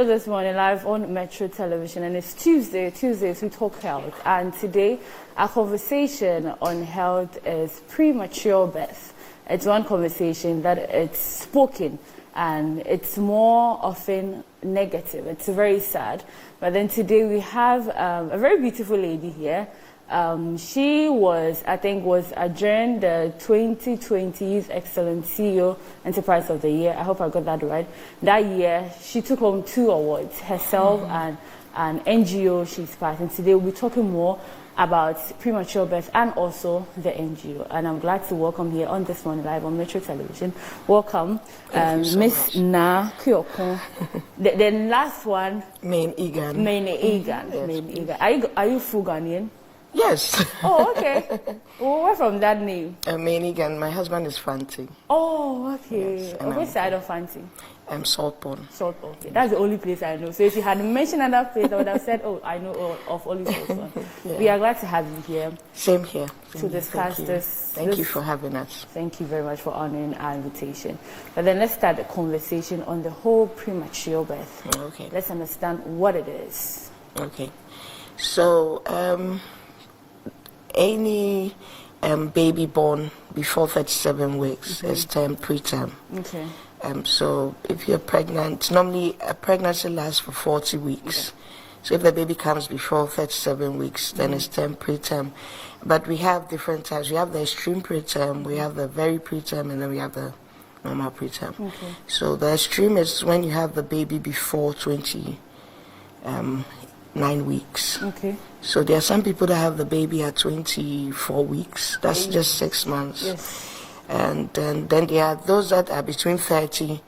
So this morning live on Metro Television, and it's Tuesday. Tuesdays we talk health, and today our conversation on health is premature birth. It's one conversation that it's spoken, and it's more often negative. It's very sad. But then today we have a very beautiful lady here. She was adjourned the 2020 Youth Excellent CEO Enterprise of the Year. I hope I got that right. That year, she took home 2 awards, herself and an NGO she's part. And today we'll be talking more about premature birth and also the NGO. And I'm glad to welcome here on This Morning Live on Metro Television. Welcome, Miss Na Kyoko. The last one. Main Egan. Are you full Ghanaian? Yes. Oh, okay. Well, where from that name? Main Egan. My husband is Fanti. Oh, okay. Yes, Which side of Fanti? Saltpond. Saltpond. Okay. That's the only place I know. So if you had mentioned another place, I would have said, oh, I know of only Saltpond. Yeah. We are glad to have you here. Same here. To discuss this. Thank you for having us. Thank you very much for honoring our invitation. But then let's start the conversation on the whole premature birth. Okay. Let's understand what it is. Okay. So, any baby born before 37 weeks is termed preterm. Okay. So if you're pregnant, normally a pregnancy lasts for 40 weeks. Okay. So if the baby comes before 37 weeks, then it's termed preterm. But we have different types. We have the extreme preterm, we have the very preterm, and then we have the normal preterm. Okay. So the extreme is when you have the baby before 29 weeks. Okay. So there are some people that have the baby at 24 weeks. That's just 6 months. Yes. And then there are those that are between 30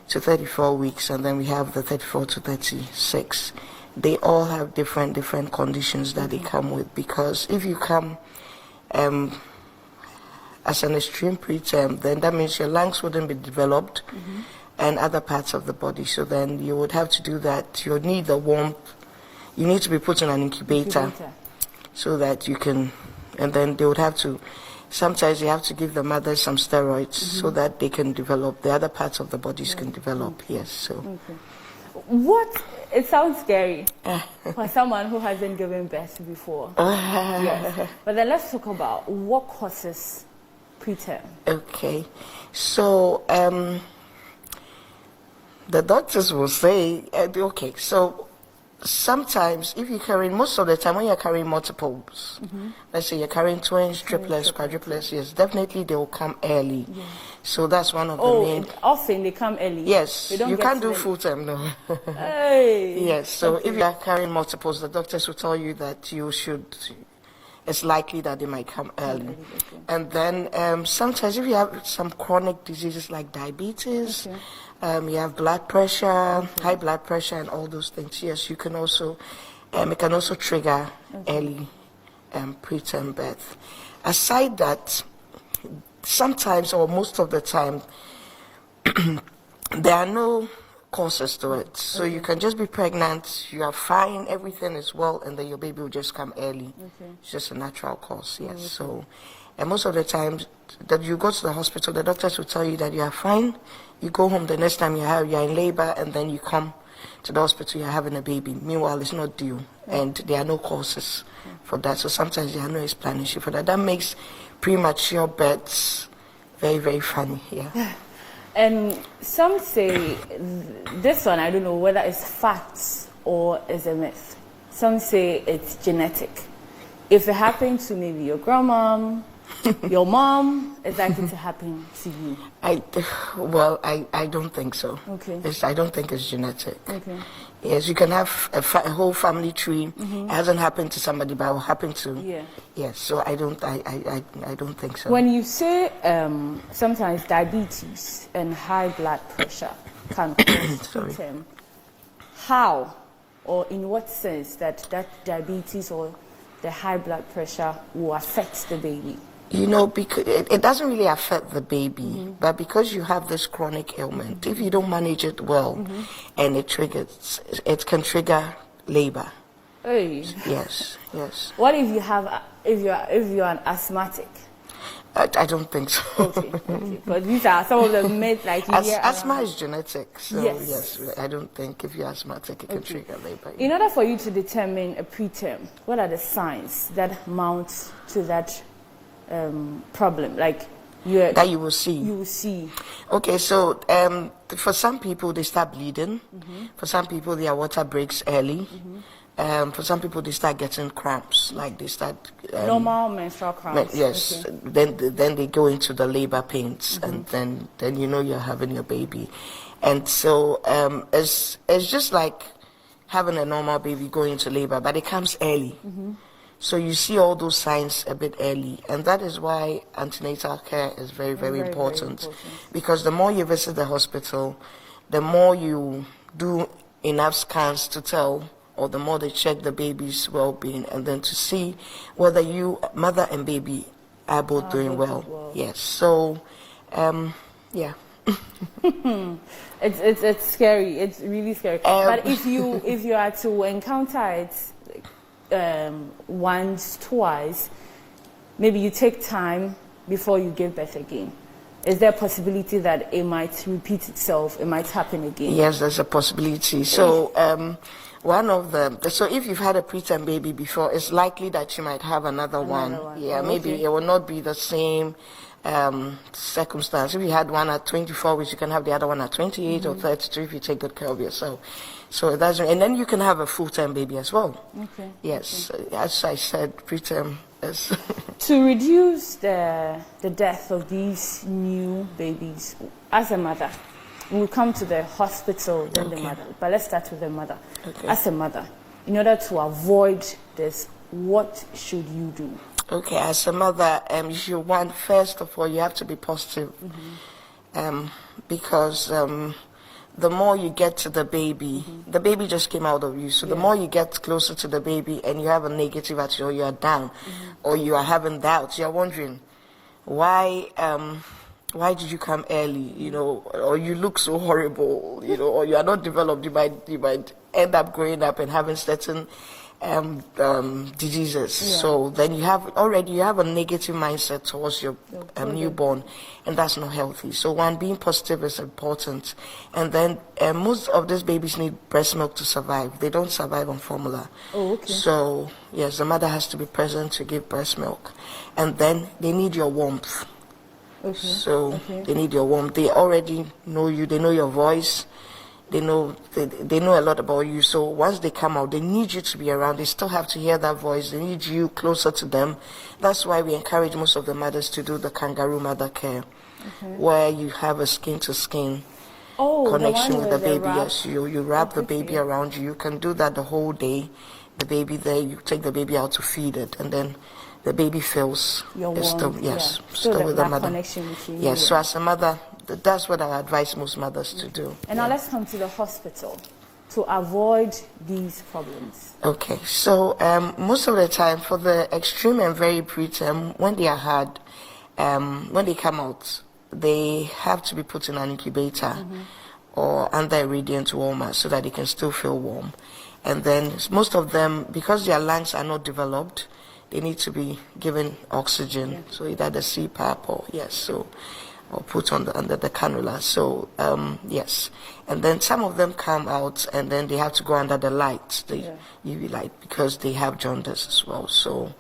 to 34 weeks, and then we have the 34 to 36. They all have different conditions that they come with, because if you come as an extreme preterm, then that means your lungs wouldn't be developed and other parts of the body. So then you would have to do that. You would need the warmth. You need to be put in an incubator so that you can, and then they would have to, sometimes you have to give the mother some steroids so that they can develop, the other parts of the bodies can develop, yes. So. What, it sounds scary for someone who hasn't given birth before. Yes. But then let's talk about what causes preterm. Okay, so the doctors will say, okay, so sometimes if you're carrying, most of the time when you're carrying multiples, let's say you're carrying twins, triplets, quadruplets, yes, definitely they will come early. Yeah. So that's one of the main. Often they come early. Yes, you can't do full time, no. Hey. Yes, so if you're carrying multiples, the doctors will tell you that you should, it's likely that they might come early. Okay. And then sometimes if you have some chronic diseases like diabetes, you have blood pressure, high blood pressure, and all those things. Yes, you can also, it can also trigger early preterm birth. Aside that, sometimes or most of the time, there are no causes to it. So you can just be pregnant, you are fine, everything is well, and then your baby will just come early. Okay. It's just a natural cause, yes. So, and most of the time that you go to the hospital, the doctors will tell you that you are fine. You go home the next time you're in labor, and then you come to the hospital, you're having a baby. Meanwhile, it's not due, and there are no causes for that. So sometimes there are no explanation for that. That makes premature births very, very funny. Yeah. And some say this one, I don't know whether it's facts or is a myth. Some say it's genetic. If it happened to maybe your grandma, your mom, it's likely to happen to you. I don't think so. Okay. I don't think it's genetic. Okay. Yes, you can have a whole family tree. It hasn't happened to somebody, but it will happen to. Yeah. Yes. So I don't think so. When you say sometimes diabetes and high blood pressure can cause preterm, how or in what sense that diabetes or the high blood pressure will affect the baby? You know, because it doesn't really affect the baby, but because you have this chronic ailment, if you don't manage it well, and it can trigger labor. Hey. Yes. What if you have, if you're an asthmatic? I don't think so. Okay. But these are some of the myths like you hear Asthma around. is genetic, so yes, I don't think if you're asthmatic, it can trigger labor. In order for you to determine a preterm, what are the signs that mount to that problem? Like that you will see. You will see. Okay, so for some people they start bleeding. For some people their water breaks early. For some people they start getting cramps, like they start normal menstrual cramps. Yes, then they go into the labor pains, and then you know you're having your baby, and so it's just like having a normal baby going into labor, but it comes early. So you see all those signs a bit early, and that is why antenatal care is very, very important. Because the more you visit the hospital, the more you do enough scans to tell, or the more they check the baby's well-being, and then to see whether you, mother and baby, are both doing well. Yes. So, yeah. It's scary. It's really scary. But if you are to encounter it once, twice, maybe you take time before you give birth again. Is there a possibility that it might repeat itself? It might happen again? Yes, there's a possibility. So one of them, so if you've had a preterm baby before, it's likely that you might have another one. Yeah, maybe it will not be the same circumstance. If you had one at 24 weeks, you can have the other one at 28 or 32 if you take good care of yourself. So that's, and then you can have a full-term baby as well. Okay. Yes, as I said, preterm is. To reduce the death of these new babies, as a mother, we'll come to the hospital, then the mother. But let's start with the mother. Okay. As a mother, in order to avoid this, what should you do? Okay, as a mother, you want, first of all, you have to be positive. Because the more you get to the baby just came out of you. So the more you get closer to the baby and you have a negative attitude, or you are down, or you are having doubts, you are wondering, why did you come early, you know, or you look so horrible, you know, or you are not developed, you might end up growing up and having certain diseases. So then you have a negative mindset towards your newborn, and that's not healthy. So being positive is important. And then most of these babies need breast milk to survive. They don't survive on formula. So yes, the mother has to be present to give breast milk. And then they need your warmth. They need your warmth. They already know you, they know your voice. They know a lot about you. So once they come out, they need you to be around. They still have to hear that voice. They need you closer to them. That's why we encourage most of the mothers to do the kangaroo mother care, where you have a skin-to-skin connection with the baby. Yes, you wrap the baby around you. You can do that the whole day. The baby there, you take the baby out to feed it, and then the baby feels still with the mother. Connection between you. So as a mother, that's what I advise most mothers to do. And now let's come to the hospital to avoid these problems. Okay, so most of the time for the extreme and very preterm, when they are hard, when they come out, they have to be put in an incubator or under a radiant warmer so that they can still feel warm. And then most of them, because their lungs are not developed, they need to be given oxygen, so either the CPAP or put under the cannula. So yes, and then some of them come out and then they have to go under the light, the UV light, because they have jaundice as well. So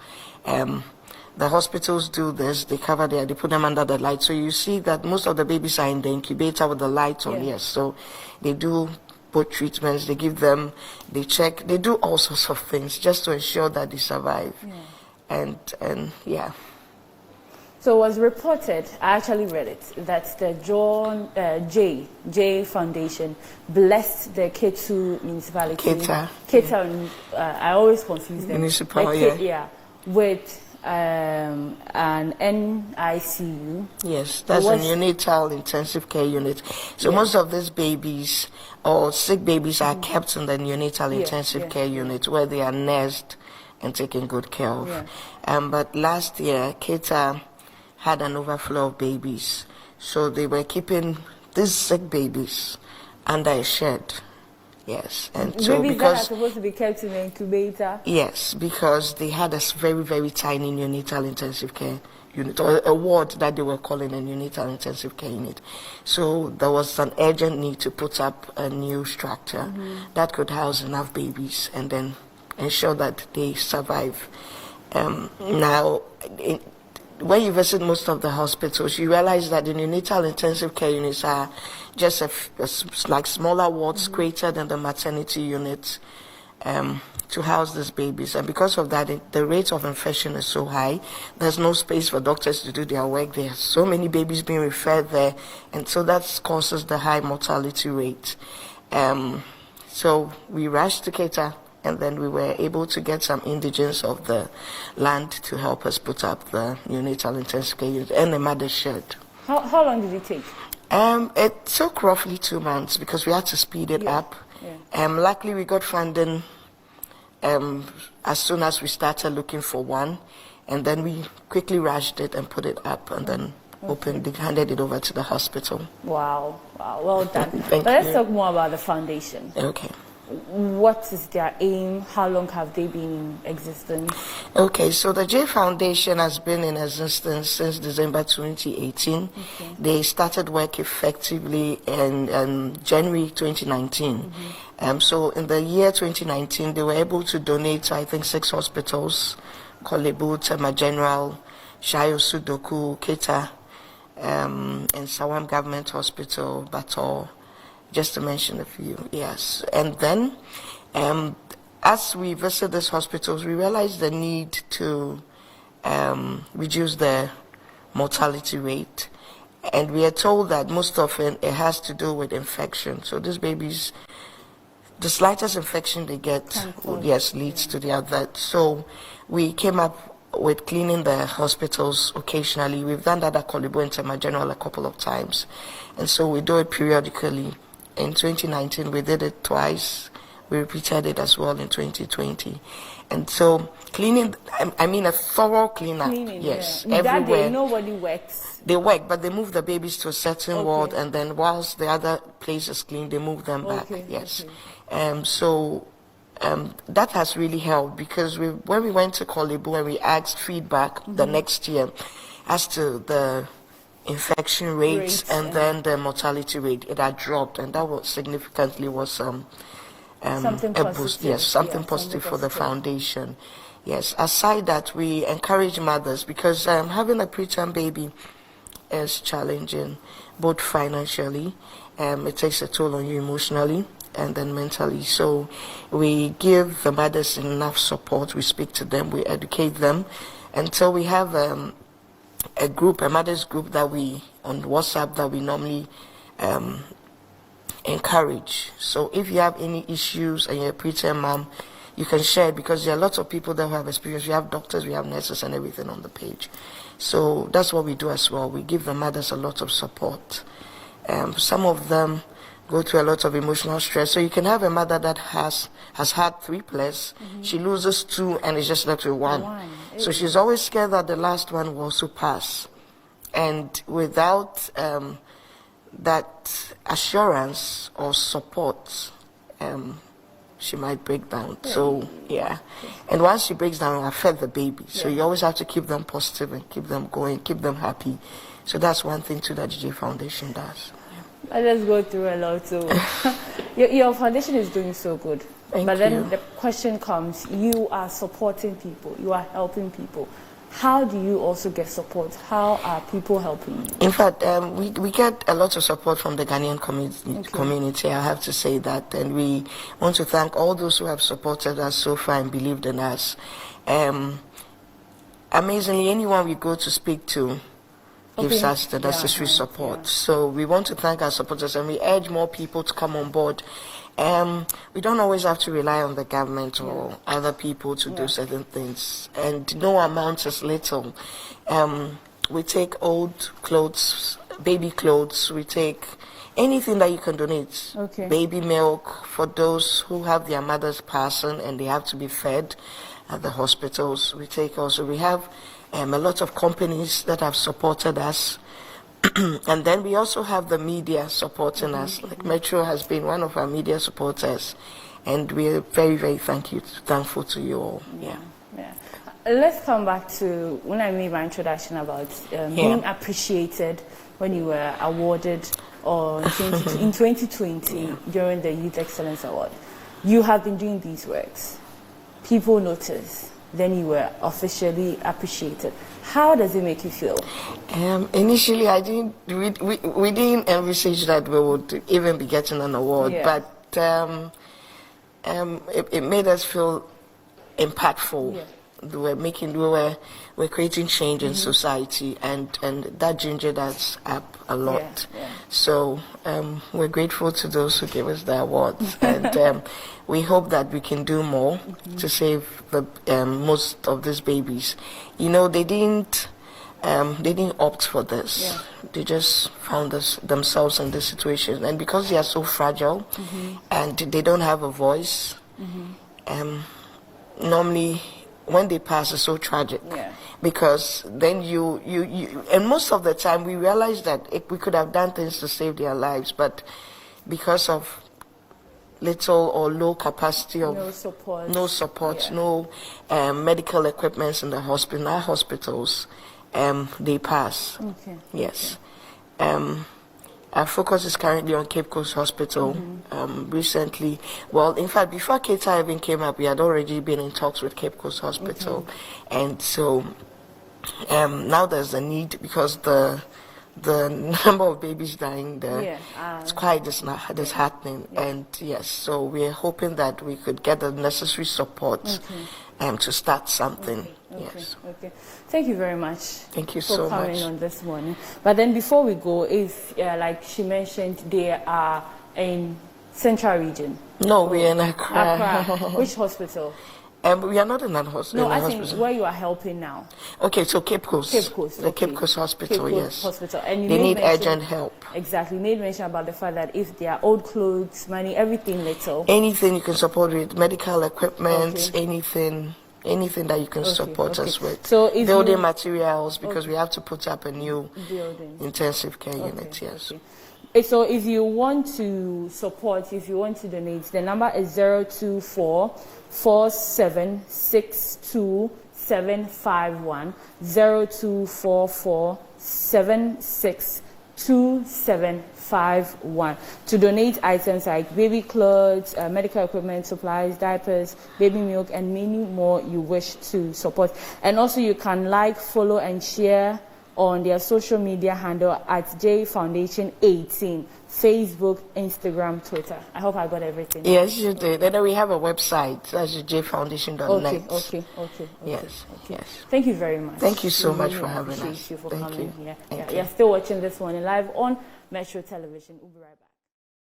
the hospitals do this. They put them under the light. So you see that most of the babies are in the incubator with the lights on. Yes, so they do both treatments. They give them, they check, they do all sorts of things just to ensure that they survive. And So it was reported, I actually read it, that the John J Foundation blessed the Ketu municipality. Ketu, I always confuse them. Municipality, with an NICU. Yes, that's a neonatal intensive care unit. So most of these babies or sick babies are kept in the neonatal intensive care unit where they are nursed and taken good care of. But last year, Ketu had an overflow of babies. So they were keeping these sick babies under a shed. Yes. And so babies that are supposed to be kept in an incubator? Yes, because they had a very, very tiny neonatal intensive care unit, or a ward that they were calling a neonatal intensive care unit. So there was an urgent need to put up a new structure that could house enough babies and then ensure that they survive. Now, when you visit most of the hospitals, you realize that the neonatal intensive care units are just like smaller wards greater than the maternity units to house these babies. And because of that, the rate of infection is so high. There's no space for doctors to do their work. There are so many babies being referred there. And so that causes the high mortality rate. So we rushed to cater, and then we were able to get some indigents of the land to help us put up the neonatal intensive care unit and the mother shed. How long did it take? It took roughly 2 months because we had to speed it up. Yeah. Luckily, we got funding as soon as we started looking for one, and then we quickly rushed it and put it up, and then handed it over to the hospital. Wow, well done. Thank but let's you. talk more about the foundation. Okay. What is their aim? How long have they been in existence? Okay, so the J Foundation has been in existence since December 2018. Okay. They started work effectively in January 2019. So in the year 2019, they were able to donate to, I think, 6 hospitals: Kolebu, Tema General, Shayo Sudoku, Keta, and Sawam Government Hospital, Bator, just to mention a few, yes. And then, as we visit these hospitals, we realized the need to reduce the mortality rate. And we are told that most often it has to do with infection. So these babies, the slightest infection they get, leads to their death. So we came up with cleaning the hospitals occasionally. We've done that at Kolebu and Tema General a couple of times. And so we do it periodically. In 2019, we did it twice. We repeated it as well in 2020. And so cleaning, I mean a thorough cleanup. Yes, yeah. everywhere. That day, nobody works. They work, but they move the babies to a certain ward, and then whilst the other place is clean, they move them back. Yes. So that has really helped, because when we went to Kolebu and we asked feedback the next year as to the infection rates and then the mortality rate, it had dropped, and that was significantly something a boost. Yes, something positive for the foundation. Yes. Aside that, we encourage mothers, because having a preterm baby is challenging, both financially. It takes a toll on you emotionally and then mentally. So we give the mothers enough support. We speak to them, we educate them, until we have a mothers group that we on WhatsApp that we normally encourage. So if you have any issues and you're a preterm mom, you can share it, because there are lots of people that have experience. We have doctors, we have nurses, and everything on the page. So that's what we do as well. We give the mothers a lot of support. Some of them go through a lot of emotional stress. So you can have a mother that has had 3 plus, she loses 2 and is just left with 1. So she's always scared that the last one will also pass. And without that assurance or support, she might break down. So, yeah. And once she breaks down, it affects the baby. So you always have to keep them positive and keep them going, keep them happy. So that's one thing too that GJ Foundation does. I just go through a lot too. Your foundation is doing so good. Thank but then you. the question comes, you are supporting people, you are helping people. How do you also get support? How are people helping you? In fact, we get a lot of support from the Ghanaian community, I have to say that. And we want to thank all those who have supported us so far and believed in us. Amazingly, anyone we go to speak to gives us the necessary support. So we want to thank our supporters, and we urge more people to come on board. We don't always have to rely on the government or other people to do certain things, and no amount is little. We take old clothes, baby clothes, we take anything that you can donate. Baby milk for those who have their mothers passing and they have to be fed at the hospitals. We have a lot of companies that have supported us. And then we also have the media supporting us. Like Metro has been one of our media supporters, and we're very, very thankful to you all. let's come back to when I made my introduction about being appreciated when you were awarded in 2020 during the Youth Excellence Award. You have been doing these works. People notice. Then you were officially appreciated. How does it make you feel? Initially, I didn't. We didn't envisage that we would even be getting an award, but it made us feel impactful. Yeah. We're creating change in society, and that gingered us up a lot. Yeah. So we're grateful to those who gave us the awards, and we hope that we can do more to save the most of these babies. You know, they didn't opt for this. Yeah. They just found themselves in this situation, and because they are so fragile and they don't have a voice, normally when they pass, it's so tragic. Yeah. Because then you and most of the time we realize that we could have done things to save their lives, but because of little or low capacity of no support, no medical equipment in the hospitals, they pass. Okay. Yes. Our focus is currently on Cape Coast Hospital. Recently, well, in fact, before Keita even came up, we had already been in talks with Cape Coast Hospital, and so now there's a need because the number of babies dying there it's quite disheartening, and yes, so we're hoping that we could get the necessary support to start something. Yes. Okay. Thank you very much. Thank you so much for coming on this morning. But then before we go, if like she mentioned, they are in Central Region. No, we're in Accra. Which hospital? We are not in that hospital. No, I think where you are helping now. Okay, so Cape Coast. Cape Coast. The Cape Coast Hospital, Cape Coast yes. Hospital. And they need urgent help. Exactly. You made mention about the fact that if they are old clothes, money, everything little. Anything you can support with, medical equipment, anything that you can support us with. So if building materials, because we have to put up a new intensive care unit, yes. So if you want to support, if you want to donate, the number is 024-4762-751, 0244-762751. To donate items like baby clothes, medical equipment, supplies, diapers, baby milk, and many more you wish to support. And also you can like, follow, and share on their social media handle at J Foundation 18, Facebook, Instagram, Twitter. I hope I got everything. Yes, you did. And then we have a website, that's jfoundation.net. Okay. Yes. Thank you very much. Thank you so much for having us. Thank you for Thank coming you. here. You're still watching this one live on Metro Television. We'll be right back.